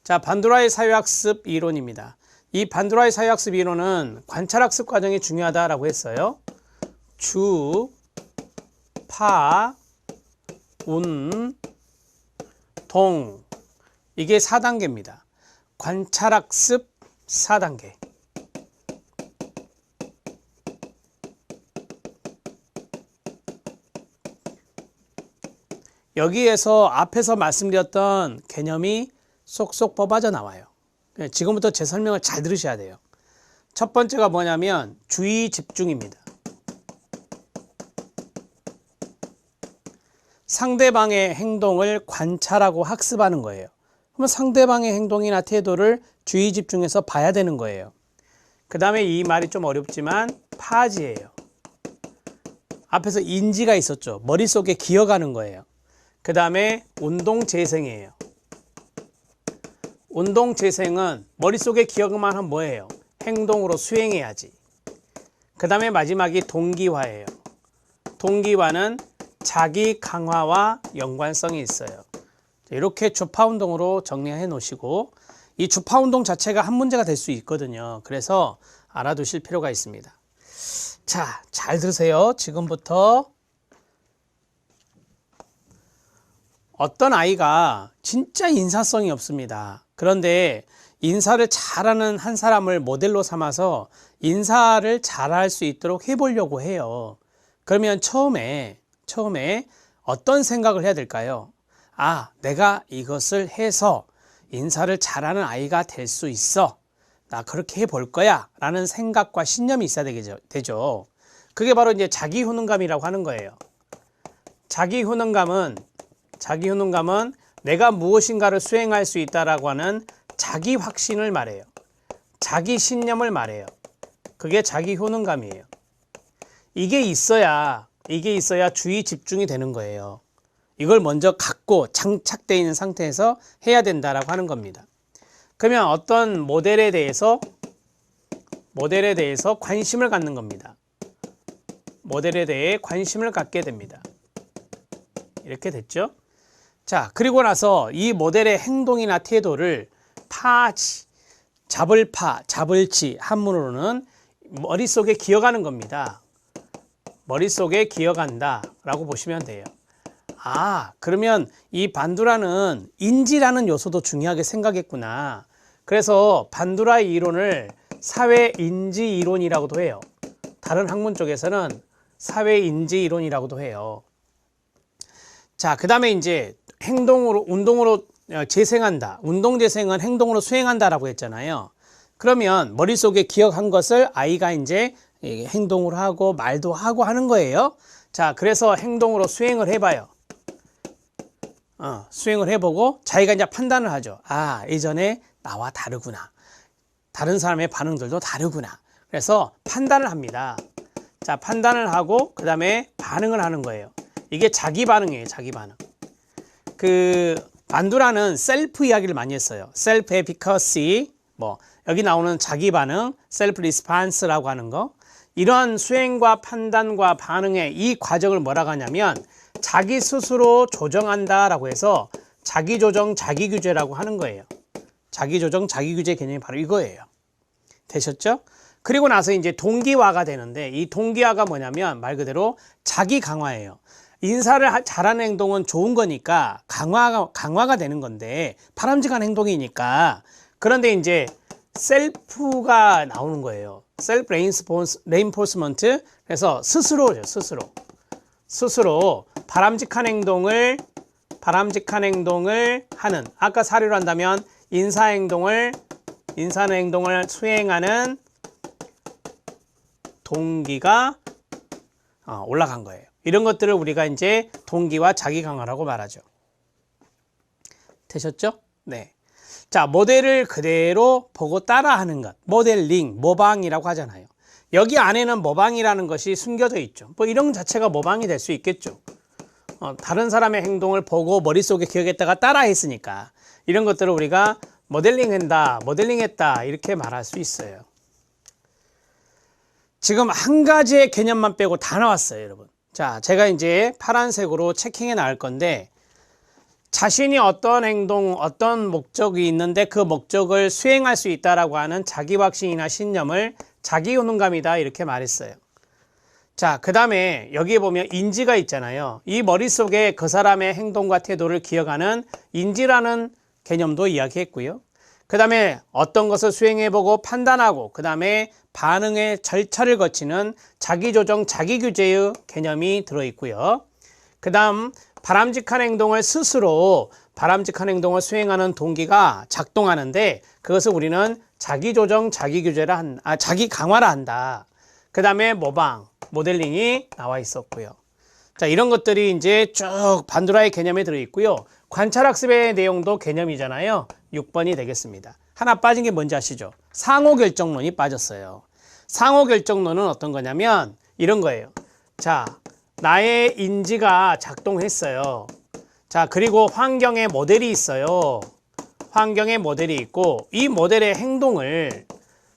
자, 반도라의 사회학습 이론입니다. 이 반도라의 사회학습 이론은 관찰학습 과정이 중요하다라고 했어요. 주, 파, 운, 동. 이게 4단계입니다. 관찰학습 4단계. 여기에서 앞에서 말씀드렸던 개념이 쏙쏙 뽑아져 나와요. 지금부터 제 설명을 잘 들으셔야 돼요. 첫 번째가 뭐냐면 주의 집중입니다. 상대방의 행동을 관찰하고 학습하는 거예요. 그러면 상대방의 행동이나 태도를 주의 집중해서 봐야 되는 거예요. 그 다음에 이 말이 좀 어렵지만 파지예요. 앞에서 인지가 있었죠. 머릿속에 기억하는 거예요. 그 다음에 운동재생이에요. 운동재생은 머릿속에 기억만 하면 뭐예요? 행동으로 수행해야지. 그 다음에 마지막이 동기화예요. 동기화는 자기 강화와 연관성이 있어요. 이렇게 주파운동으로 정리해 놓으시고, 이 주파운동 자체가 한 문제가 될 수 있거든요. 그래서 알아두실 필요가 있습니다. 자, 잘 들으세요. 지금부터 어떤 아이가 진짜 인사성이 없습니다. 그런데 인사를 잘하는 한 사람을 모델로 삼아서 인사를 잘할 수 있도록 해보려고 해요. 그러면 처음에 어떤 생각을 해야 될까요? 아, 내가 이것을 해서 인사를 잘하는 아이가 될 수 있어. 나 그렇게 해볼 거야. 라는 생각과 신념이 있어야 되죠. 그게 바로 이제 자기 효능감이라고 하는 거예요. 자기 효능감은 내가 무엇인가를 수행할 수 있다라고 하는 자기 확신을 말해요. 자기 신념을 말해요. 그게 자기 효능감이에요. 이게 있어야 주의 집중이 되는 거예요. 이걸 먼저 갖고 장착되어 있는 상태에서 해야 된다라고 하는 겁니다. 그러면 어떤 모델에 대해서 관심을 갖는 겁니다. 모델에 대해 관심을 갖게 됩니다. 이렇게 됐죠? 자, 그리고 나서 이 모델의 행동이나 태도를 잡을치, 한문으로는 머릿속에 기억하는 겁니다. 머릿속에 기억한다 라고 보시면 돼요. 아, 그러면 이 반두라는 인지라는 요소도 중요하게 생각했구나. 그래서 반두라의 이론을 사회인지 이론이라고도 해요. 다른 학문 쪽에서는 사회인지 이론이라고도 해요. 자, 그 다음에 이제 운동으로 재생한다. 운동재생은 행동으로 수행한다라고 했잖아요. 그러면 머릿속에 기억한 것을 아이가 이제 행동으로 하고 말도 하고 하는 거예요. 자, 그래서 행동으로 수행을 해봐요. 수행을 해보고 자기가 이제 판단을 하죠. 아, 예전에 나와 다르구나. 다른 사람의 반응들도 다르구나. 그래서 판단을 합니다. 자, 판단을 하고 그 다음에 반응을 하는 거예요. 이게 자기 반응이에요. 자기 반응. 반두라는 셀프 이야기를 많이 했어요. 셀프 에피커시, 여기 나오는 자기 반응, 셀프 리스판스라고 하는 거. 이러한 수행과 판단과 반응의 이 과정을 뭐라고 하냐면 자기 스스로 조정한다라고 해서 자기조정, 자기규제라고 하는 거예요. 자기조정, 자기규제 개념이 바로 이거예요. 되셨죠? 그리고 나서 이제 동기화가 되는데, 이 동기화가 뭐냐면 말 그대로 자기 강화예요. 인사를 잘하는 행동은 좋은 거니까 강화가 되는 건데, 바람직한 행동이니까. 그런데 이제 셀프가 나오는 거예요. 셀프 레인포스먼트. 그래서 스스로 바람직한 행동을 하는, 아까 사례로 한다면 인사하는 행동을 수행하는 동기가 올라간 거예요. 이런 것들을 우리가 이제 동기와 자기 강화라고 말하죠. 되셨죠? 네. 자, 모델을 그대로 보고 따라하는 것. 모델링, 모방이라고 하잖아요. 여기 안에는 모방이라는 것이 숨겨져 있죠. 이런 자체가 모방이 될 수 있겠죠. 다른 사람의 행동을 보고 머릿속에 기억했다가 따라했으니까 이런 것들을 우리가 모델링했다 이렇게 말할 수 있어요. 지금 한 가지의 개념만 빼고 다 나왔어요, 여러분. 자, 제가 이제 파란색으로 체킹해 나갈 건데, 자신이 어떤 행동, 어떤 목적이 있는데 그 목적을 수행할 수 있다라고 하는 자기 확신이나 신념을 자기 효능감이다 이렇게 말했어요. 자, 그 다음에 여기에 보면 인지가 있잖아요. 이 머릿속에 그 사람의 행동과 태도를 기억하는 인지라는 개념도 이야기했고요. 그 다음에 어떤 것을 수행해보고 판단하고 그 다음에 반응의 절차를 거치는 자기조정, 자기규제의 개념이 들어있고요. 그 다음 바람직한 행동을 스스로 바람직한 행동을 수행하는 동기가 작동하는데 그것을 우리는 자기조정, 자기규제라 자기 강화라 한다. 그 다음에 모방, 모델링이 나와 있었고요. 자, 이런 것들이 이제 쭉 반도라의 개념에 들어있고요. 관찰학습의 내용도 개념이잖아요. 6번이 되겠습니다. 하나 빠진 게 뭔지 아시죠? 상호결정론이 빠졌어요. 상호결정론은 어떤 거냐면 이런 거예요. 자, 나의 인지가 작동했어요. 자, 그리고 환경의 모델이 있어요. 환경의 모델이 있고 이 모델의 행동을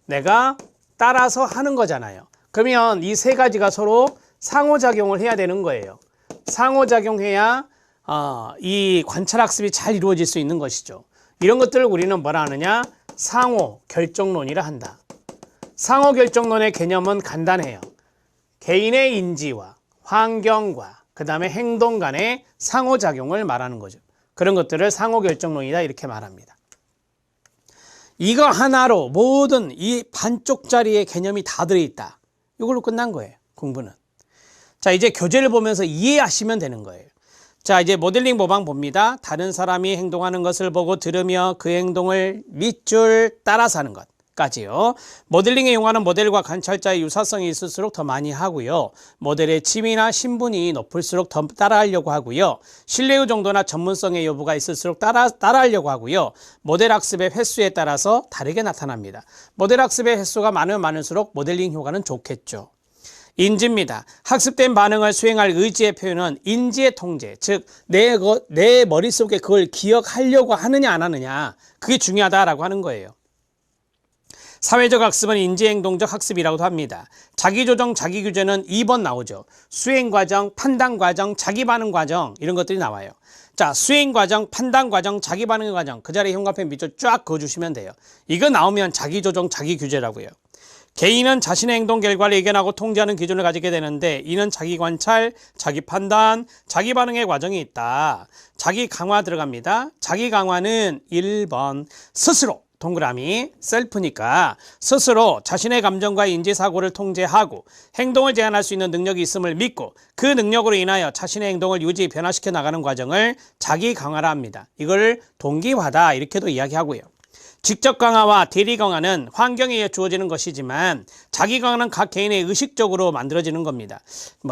내가 따라서 하는 거잖아요. 그러면 이 세 가지가 서로 상호작용을 해야 되는 거예요. 상호작용해야 이 관찰학습이 잘 이루어질 수 있는 것이죠. 이런 것들을 우리는 뭐라 하느냐? 상호결정론이라 한다. 상호결정론의 개념은 간단해요. 개인의 인지와 환경과 그 다음에 행동 간의 상호작용을 말하는 거죠. 그런 것들을 상호결정론이다 이렇게 말합니다. 이거 하나로 모든 이 반쪽짜리의 개념이 다 들어있다. 이걸로 끝난 거예요. 공부는. 자, 이제 교재를 보면서 이해하시면 되는 거예요. 자, 이제 모델링 모방 봅니다. 다른 사람이 행동하는 것을 보고 들으며 그 행동을 밑줄 따라서 하는 것까지요. 모델링에 이용하는 모델과 관찰자의 유사성이 있을수록 더 많이 하고요. 모델의 취미나 신분이 높을수록 더 따라하려고 하고요. 신뢰의 정도나 전문성의 여부가 있을수록 따라하려고 하고요. 모델 학습의 횟수에 따라서 다르게 나타납니다. 모델 학습의 횟수가 많으면 많을수록 모델링 효과는 좋겠죠. 인지입니다. 학습된 반응을 수행할 의지의 표현은 인지의 통제, 즉 내 머릿속에 그걸 기억하려고 하느냐 안 하느냐, 그게 중요하다라고 하는 거예요. 사회적 학습은 인지행동적 학습이라고도 합니다. 자기조정, 자기규제는 2번 나오죠. 수행과정, 판단과정, 자기반응과정 이런 것들이 나와요. 자, 수행과정, 판단과정, 자기반응과정 그 자리에 현관펜 밑줄 쫙 그어주시면 돼요. 이거 나오면 자기조정, 자기규제라고요. 개인은 자신의 행동 결과를 예견하고 통제하는 기준을 가지게 되는데 이는 자기 관찰, 자기 판단, 자기 반응의 과정이 있다. 자기 강화 들어갑니다. 자기 강화는 1번 스스로 동그라미 셀프니까 스스로 자신의 감정과 인지사고를 통제하고 행동을 제한할 수 있는 능력이 있음을 믿고 그 능력으로 인하여 자신의 행동을 유지 변화시켜 나가는 과정을 자기 강화라 합니다. 이걸 동기화다 이렇게도 이야기하고요. 직접 강화와 대리 강화는 환경에 의해 주어지는 것이지만 자기 강화는 각 개인의 의식적으로 만들어지는 겁니다.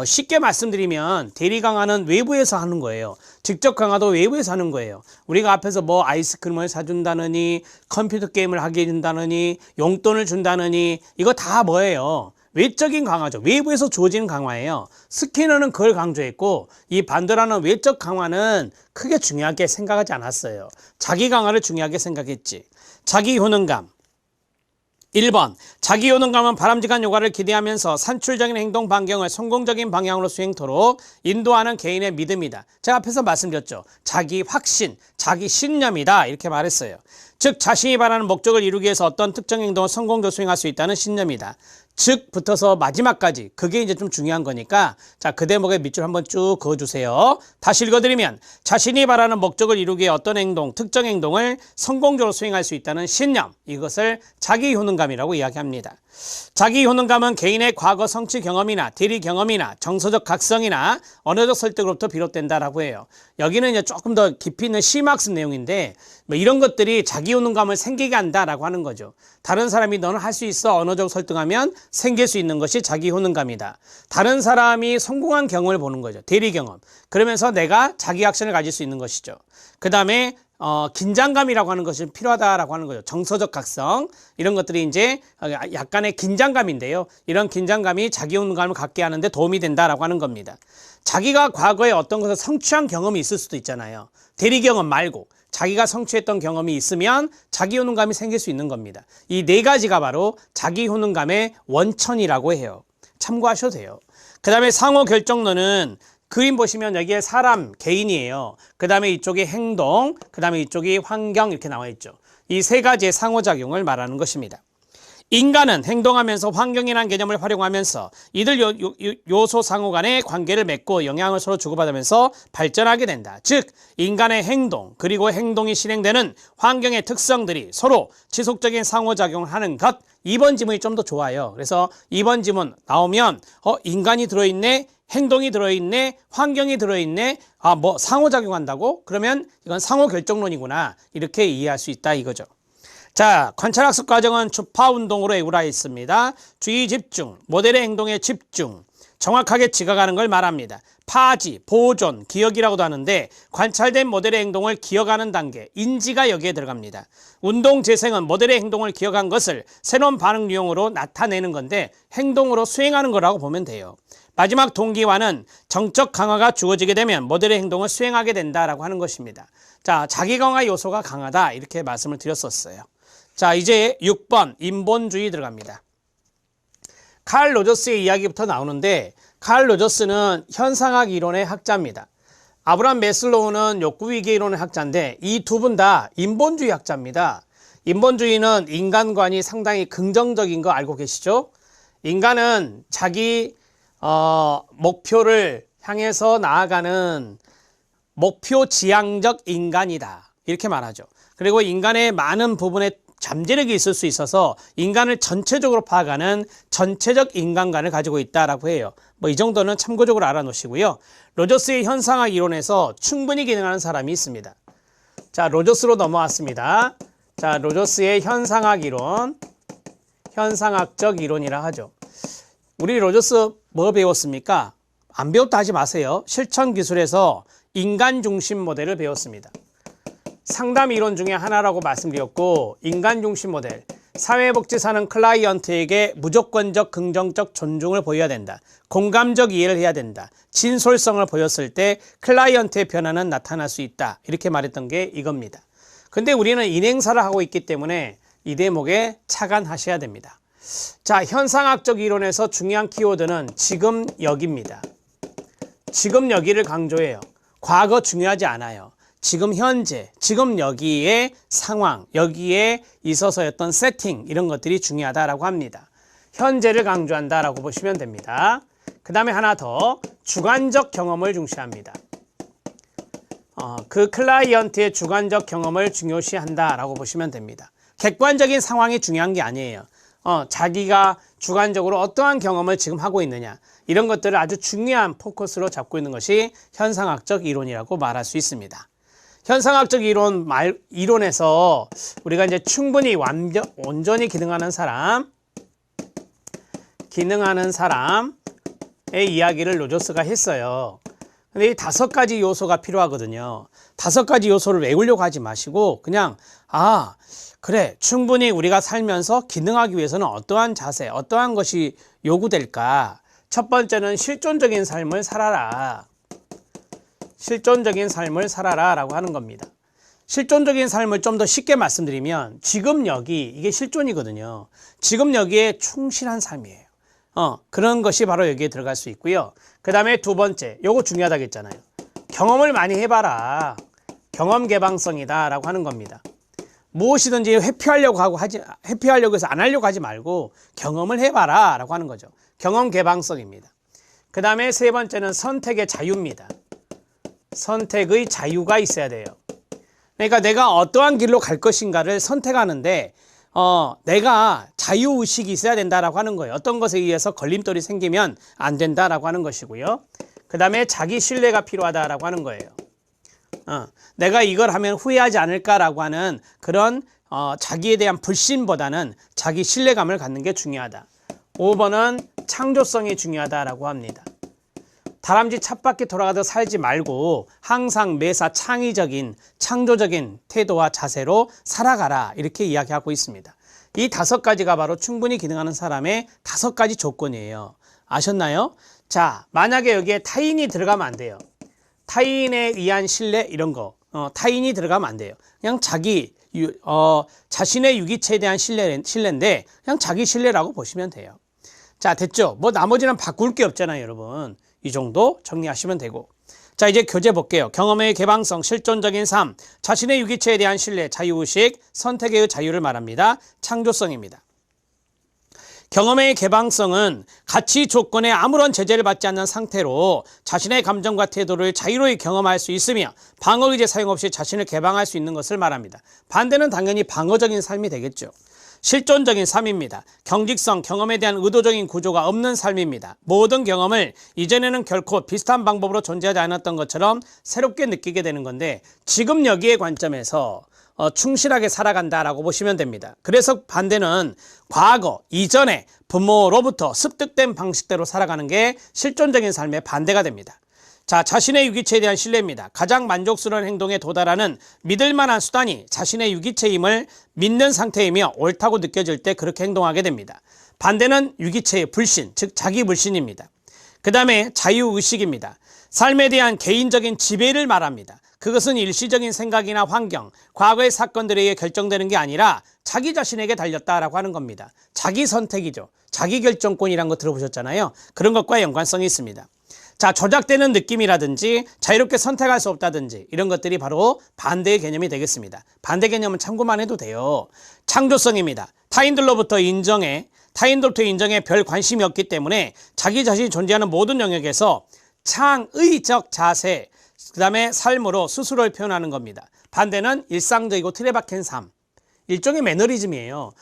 쉽게 말씀드리면 대리 강화는 외부에서 하는 거예요. 직접 강화도 외부에서 하는 거예요. 우리가 앞에서 아이스크림을 사준다느니 컴퓨터 게임을 하게 해준다느니 용돈을 준다느니 이거 다 뭐예요? 외적인 강화죠. 외부에서 주어지는 강화예요. 스키너는 그걸 강조했고 이 반도라는 외적 강화는 크게 중요하게 생각하지 않았어요. 자기 강화를 중요하게 생각했지. 자기 효능감 1번 자기 효능감은 바람직한 효과를 기대하면서 산출적인 행동 반경을 성공적인 방향으로 수행토록 인도하는 개인의 믿음이다. 제가 앞에서 말씀드렸죠. 자기 확신, 자기 신념이다 이렇게 말했어요. 즉 자신이 바라는 목적을 이루기 위해서 어떤 특정 행동을 성공적으로 수행할 수 있다는 신념이다. 즉 붙어서 마지막까지 그게 이제 좀 중요한 거니까 자, 그 대목에 밑줄 한번 쭉 그어주세요. 다시 읽어드리면 자신이 바라는 목적을 이루기 위해 어떤 행동, 특정 행동을 성공적으로 수행할 수 있다는 신념, 이것을 자기 효능감이라고 이야기합니다. 자기 효능감은 개인의 과거 성취 경험이나 대리 경험이나 정서적 각성이나 언어적 설득으로부터 비롯된다라고 해요. 여기는 이제 조금 더 깊이 있는 심학습 내용인데 이런 것들이 자기 효능감을 생기게 한다라고 하는 거죠. 다른 사람이 너는 할 수 있어 언어적 설득하면 생길 수 있는 것이 자기 효능감이다. 다른 사람이 성공한 경험을 보는 거죠. 대리 경험. 그러면서 내가 자기 확신을 가질 수 있는 것이죠. 그 다음에 긴장감이라고 하는 것이 필요하다라고 하는 거죠. 정서적 각성 이런 것들이 이제 약간의 긴장감인데요. 이런 긴장감이 자기 효능감을 갖게 하는데 도움이 된다라고 하는 겁니다. 자기가 과거에 어떤 것을 성취한 경험이 있을 수도 있잖아요. 대리 경험 말고 자기가 성취했던 경험이 있으면 자기 효능감이 생길 수 있는 겁니다. 이 네 가지가 바로 자기 효능감의 원천이라고 해요. 참고하셔도 돼요. 그 다음에 상호 결정론은 그림 보시면 여기에 사람, 개인이에요. 그 다음에 이쪽이 행동, 그 다음에 이쪽이 환경 이렇게 나와 있죠. 이 세 가지의 상호작용을 말하는 것입니다. 인간은 행동하면서 환경이라는 개념을 활용하면서 이들 요소 상호 간의 관계를 맺고 영향을 서로 주고받으면서 발전하게 된다. 즉 인간의 행동 그리고 행동이 실행되는 환경의 특성들이 서로 지속적인 상호작용을 하는 것. 2번 지문이 좀 더 좋아요. 그래서 2번 지문 나오면 인간이 들어있네, 행동이 들어있네, 환경이 들어있네, 뭐 상호작용한다고? 그러면 이건 상호결정론이구나, 이렇게 이해할 수 있다 이거죠. 자, 관찰학습 과정은 주파 운동으로 에우라 있습니다. 주의 집중, 모델의 행동에 집중, 정확하게 지각하는 걸 말합니다. 파지, 보존, 기억이라고도 하는데 관찰된 모델의 행동을 기억하는 단계, 인지가 여기에 들어갑니다. 운동 재생은 모델의 행동을 기억한 것을 새로운 반응 유형으로 나타내는 건데 행동으로 수행하는 거라고 보면 돼요. 마지막 동기화는 정적 강화가 주어지게 되면 모델의 행동을 수행하게 된다라고 하는 것입니다. 자, 자기 강화 요소가 강하다 이렇게 말씀을 드렸었어요. 자, 이제 6번 인본주의 들어갑니다. 칼 로저스의 이야기부터 나오는데 칼 로저스는 현상학 이론의 학자입니다. 아브라함 매슬로우는 욕구위기 이론의 학자인데 이 두 분 다 인본주의 학자입니다. 인본주의는 인간관이 상당히 긍정적인 거 알고 계시죠? 인간은 자기 목표를 향해서 나아가는 목표 지향적 인간이다 이렇게 말하죠. 그리고 인간의 많은 부분에 잠재력이 있을 수 있어서 인간을 전체적으로 파악하는 전체적 인간관을 가지고 있다라고 해요. 뭐 이 정도는 참고적으로 알아놓으시고요. 로저스의 현상학 이론에서 충분히 기능하는 사람이 있습니다. 자, 로저스로 넘어왔습니다. 자, 로저스의 현상학 이론, 현상학적 이론이라 하죠. 우리 로저스 뭐 배웠습니까? 안 배웠다 하지 마세요. 실천 기술에서 인간 중심 모델을 배웠습니다. 상담 이론 중에 하나라고 말씀드렸고 인간 중심 모델, 사회복지사는 클라이언트에게 무조건적 긍정적 존중을 보여야 된다. 공감적 이해를 해야 된다. 진솔성을 보였을 때 클라이언트의 변화는 나타날 수 있다. 이렇게 말했던 게 이겁니다. 근데 우리는 인행사를 하고 있기 때문에 이 대목에 착안하셔야 됩니다. 자, 현상학적 이론에서 중요한 키워드는 지금 여기입니다. 지금 여기를 강조해요. 과거 중요하지 않아요. 지금 현재, 지금 여기에 상황, 여기에 있어서였던 세팅 이런 것들이 중요하다라고 합니다. 현재를 강조한다라고 보시면 됩니다. 그 다음에 하나 더 주관적 경험을 중시합니다. 그 클라이언트의 주관적 경험을 중요시한다라고 보시면 됩니다. 객관적인 상황이 중요한 게 아니에요. 자기가 주관적으로 어떠한 경험을 지금 하고 있느냐 이런 것들을 아주 중요한 포커스로 잡고 있는 것이 현상학적 이론이라고 말할 수 있습니다. 현상학적 이론에서 우리가 이제 충분히 온전히 기능하는 사람의 이야기를 로저스가 했어요. 근데 이 5가지 요소가 필요하거든요. 5가지 요소를 외우려고 하지 마시고 그냥 그래, 충분히 우리가 살면서 기능하기 위해서는 어떠한 자세, 어떠한 것이 요구될까? 첫 번째는 실존적인 삶을 살아라. 실존적인 삶을 살아라 라고 하는 겁니다. 실존적인 삶을 좀 더 쉽게 말씀드리면 지금 여기, 이게 실존이거든요. 지금 여기에 충실한 삶이에요. 그런 것이 바로 여기에 들어갈 수 있고요. 그 다음에 두 번째, 요거 중요하다고 했잖아요. 경험을 많이 해봐라. 경험 개방성이다 라고 하는 겁니다. 무엇이든지 회피하려고 해서 안 하려고 하지 말고 경험을 해봐라 라고 하는 거죠. 경험 개방성입니다. 그 다음에 세 번째는 선택의 자유입니다. 선택의 자유가 있어야 돼요. 그러니까 내가 어떠한 길로 갈 것인가를 선택하는데 내가 자유의식이 있어야 된다라고 하는 거예요. 어떤 것에 의해서 걸림돌이 생기면 안 된다라고 하는 것이고요. 그 다음에 자기 신뢰가 필요하다라고 하는 거예요. 내가 이걸 하면 후회하지 않을까라고 하는 그런 자기에 대한 불신보다는 자기 신뢰감을 갖는 게 중요하다. 5번은 창조성이 중요하다라고 합니다. 다람쥐 찻바퀴 돌아가듯 살지 말고 항상 매사 창의적인 창조적인 태도와 자세로 살아가라 이렇게 이야기하고 있습니다. 이 5가지가 바로 충분히 기능하는 사람의 5가지 조건이에요. 아셨나요? 자, 만약에 여기에 타인이 들어가면 안 돼요. 타인에 의한 신뢰 이런 거 타인이 들어가면 안 돼요. 그냥 자신의 유기체에 대한 신뢰인데 그냥 자기 신뢰라고 보시면 돼요. 자, 됐죠? 뭐 나머지는 바꿀 게 없잖아요, 여러분. 이 정도 정리하시면 되고. 자, 이제 교재 볼게요. 경험의 개방성, 실존적인 삶, 자신의 유기체에 대한 신뢰, 자유의식, 선택의 자유를 말합니다. 창조성입니다. 경험의 개방성은 가치 조건에 아무런 제재를 받지 않는 상태로 자신의 감정과 태도를 자유로이 경험할 수 있으며 방어의제 사용 없이 자신을 개방할 수 있는 것을 말합니다. 반대는 당연히 방어적인 삶이 되겠죠. 실존적인 삶입니다. 경직성, 경험에 대한 의도적인 구조가 없는 삶입니다. 모든 경험을 이전에는 결코 비슷한 방법으로 존재하지 않았던 것처럼 새롭게 느끼게 되는 건데 지금 여기의 관점에서 충실하게 살아간다라고 보시면 됩니다. 그래서 반대는 과거, 이전에 부모로부터 습득된 방식대로 살아가는 게 실존적인 삶의 반대가 됩니다. 자, 자신의 유기체에 대한 신뢰입니다. 가장 만족스러운 행동에 도달하는 믿을 만한 수단이 자신의 유기체임을 믿는 상태이며 옳다고 느껴질 때 그렇게 행동하게 됩니다. 반대는 유기체의 불신, 즉 자기 불신입니다. 그 다음에 자유의식입니다. 삶에 대한 개인적인 지배를 말합니다. 그것은 일시적인 생각이나 환경, 과거의 사건들에 의해 결정되는 게 아니라 자기 자신에게 달렸다라고 하는 겁니다. 자기 선택이죠. 자기 결정권이란 거 들어보셨잖아요. 그런 것과 연관성이 있습니다. 자, 조작되는 느낌이라든지 자유롭게 선택할 수 없다든지 이런 것들이 바로 반대의 개념이 되겠습니다. 반대 개념은 참고만 해도 돼요. 창조성입니다. 타인들로부터 인정에 별 관심이 없기 때문에 자기 자신이 존재하는 모든 영역에서 창의적 자세, 그 다음에 삶으로 스스로를 표현하는 겁니다. 반대는 일상적이고 틀에 박힌 삶. 일종의 매너리즘이에요.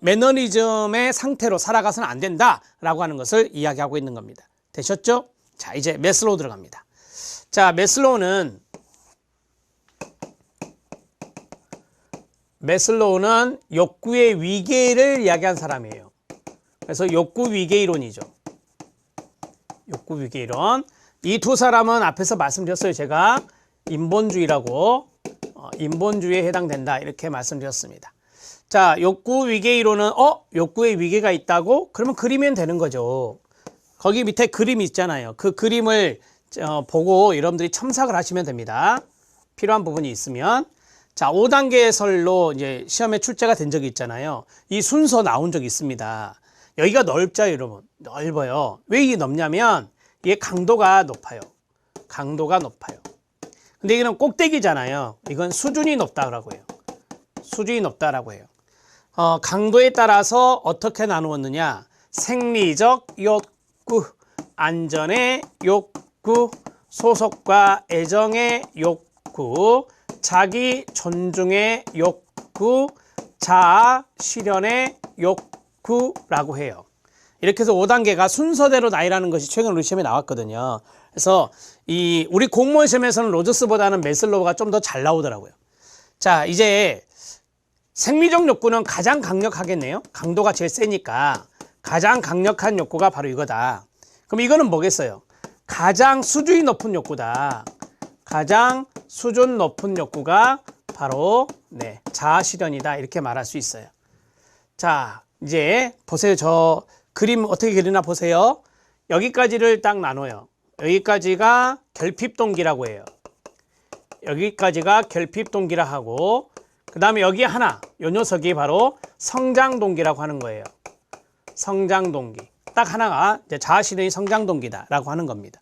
매너리즘의 상태로 살아가서는 안 된다라고 하는 것을 이야기하고 있는 겁니다. 되셨죠? 자, 이제 매슬로우 들어갑니다. 자, 매슬로우는 욕구의 위계를 이야기한 사람이에요. 그래서 욕구 위계 이론이죠. 욕구 위계 이론. 이 두 사람은 앞에서 말씀드렸어요. 제가 인본주의라고 인본주의에 해당된다 이렇게 말씀드렸습니다. 자, 욕구 위계 이론은 욕구의 위계가 있다고? 그러면 그리면 되는 거죠. 거기 밑에 그림이 있잖아요. 그 그림을 보고 여러분들이 첨삭을 하시면 됩니다. 필요한 부분이 있으면. 자, 5단계 설로 이제 시험에 출제가 된 적이 있잖아요. 이 순서 나온 적이 있습니다. 여기가 넓죠, 여러분. 넓어요. 왜 이게 넓냐면 이게 강도가 높아요. 강도가 높아요. 근데 이거는 꼭대기잖아요. 이건 수준이 높다라고 해요. 수준이 높다라고 해요. 강도에 따라서 어떻게 나누었느냐? 생리적 욕구, 안전의 욕구, 소속과 애정의 욕구, 자기 존중의 욕구, 자아 실현의 욕구라고 해요. 이렇게 해서 5단계가 순서대로 나열하는 것이 최근 우리 시험에 나왔거든요. 그래서 우리 공무원 시험에서는 로저스보다는 매슬로우가 좀 더 잘 나오더라고요. 자, 이제 생리적 욕구는 가장 강력하겠네요. 강도가 제일 세니까 가장 강력한 욕구가 바로 이거다. 그럼 이거는 뭐겠어요? 가장 수준이 높은 욕구다. 가장 수준 높은 욕구가 바로 자아 실현이다. 이렇게 말할 수 있어요. 자, 이제 보세요. 저 그림 어떻게 그리나 보세요. 여기까지를 딱 나눠요. 여기까지가 결핍동기라고 해요. 여기까지가 결핍동기라 하고, 그 다음에 여기 하나, 요 녀석이 바로 성장동기라고 하는 거예요. 성장동기. 딱 하나가 이제 자아실현이 성장동기다라고 하는 겁니다.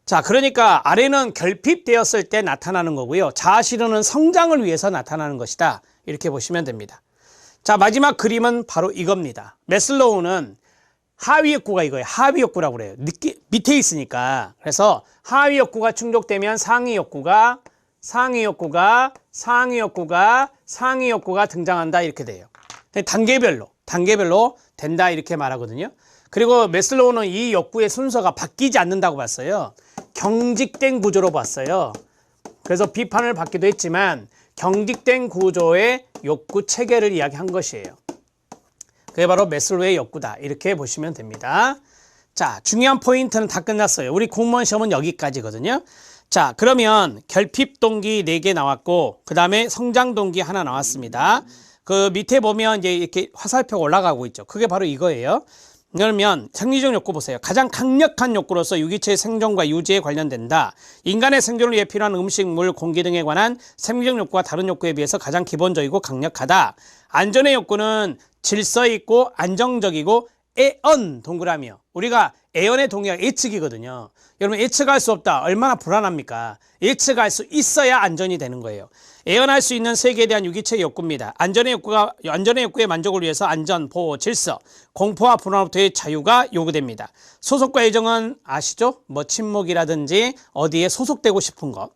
자, 그러니까 아래는 결핍되었을 때 나타나는 거고요. 자아실현은 성장을 위해서 나타나는 것이다. 이렇게 보시면 됩니다. 자, 마지막 그림은 바로 이겁니다. 매슬로우는 하위 욕구가 이거예요. 하위 욕구라고 그래요. 밑에 있으니까. 그래서 하위 욕구가 충족되면 상위 욕구가 등장한다. 이렇게 돼요. 단계별로 된다. 이렇게 말하거든요. 그리고 매슬로우는 이 욕구의 순서가 바뀌지 않는다고 봤어요. 경직된 구조로 봤어요. 그래서 비판을 받기도 했지만 경직된 구조의 욕구 체계를 이야기한 것이에요. 그게 바로 매슬로우의 욕구다. 이렇게 보시면 됩니다. 자, 중요한 포인트는 다 끝났어요. 우리 공무원 시험은 여기까지거든요. 자, 그러면 결핍 동기 4개 나왔고, 그 다음에 성장 동기 하나 나왔습니다. 그 밑에 보면 이제 이렇게 화살표가 올라가고 있죠. 그게 바로 이거예요. 그러면 생리적 욕구 보세요. 가장 강력한 욕구로서 유기체의 생존과 유지에 관련된다. 인간의 생존을 위해 필요한 음식, 물, 공기 등에 관한 생리적 욕구가 다른 욕구에 비해서 가장 기본적이고 강력하다. 안전의 욕구는 질서 있고 안정적이고 애언 동그라미요. 우리가 애언의 동의가 예측이거든요. 여러분 예측할 수 없다. 얼마나 불안합니까? 예측할 수 있어야 안전이 되는 거예요. 애언할 수 있는 세계에 대한 유기체의 욕구입니다. 안전의 욕구의 만족을 위해서 안전, 보호, 질서, 공포와 불안으로부터의 자유가 요구됩니다. 소속과 애정은 아시죠? 뭐 친목이라든지 어디에 소속되고 싶은 것.